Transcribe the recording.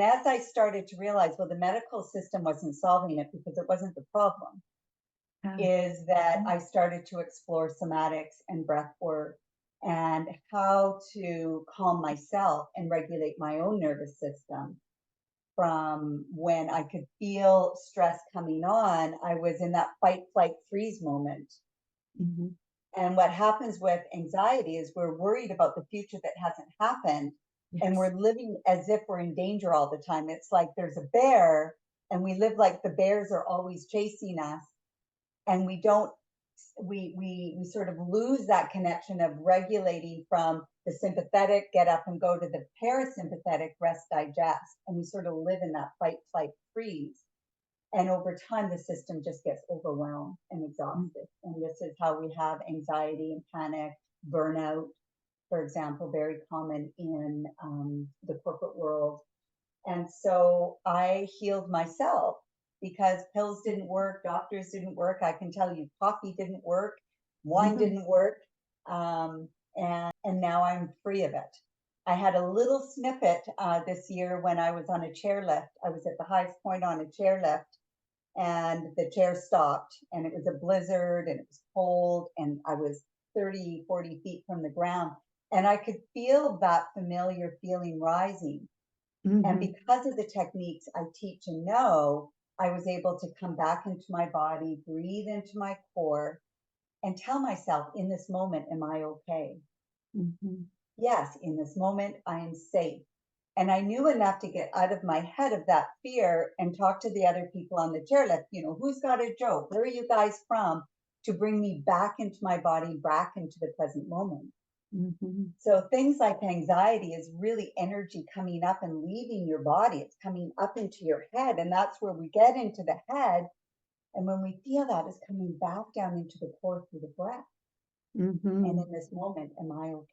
As I started to realize, well, the medical system wasn't solving it because it wasn't the problem, Yeah. is that I started to explore somatics and breath work and how to calm myself and regulate my own nervous system. From when I could feel stress coming on, I was in that fight, flight, freeze moment. Mhm. And what happens with anxiety is we're worried about the future that hasn't happened. And Yes. we're living as if we're in danger all the time. It's like there's a bear, and we live like the bears are always chasing us. And we don't, we sort of lose that connection of regulating from the sympathetic, get up and go, to the parasympathetic, rest, digest. And we sort of live in that fight, flight, freeze. And over time, the system just gets overwhelmed and Mm. exhausted. And this is how we have anxiety and panic, burnout, for example, very common in the corporate world. And so I healed myself because pills didn't work, doctors didn't work. I can tell you, coffee didn't work, wine Mhm. didn't work. And now I'm free of it. I had a little snippet this year when I was on a chairlift. I was at the highest point on a chairlift, and the chair stopped, and it was a blizzard and it was cold, and I was 30, 40 feet from the ground, and I could feel that familiar feeling rising. And Mhm. because of the techniques I teach and know, I was able to come back into my body, breathe into my core, and tell myself, in this moment, am I okay? Mhm. Yes, in this moment, I am safe. And I knew enough to get out of my head of that fear and talk to the other people on the chairlift. Who's got a joke? Where are you guys from? To bring me back into my body, back into the present moment. Mhm. So things like anxiety is really energy coming up and leaving your body. It's coming up into your head. And that's where we get into the head. And when we feel that, it's coming back down into the core through the breath. And Mhm. in this moment, am I okay?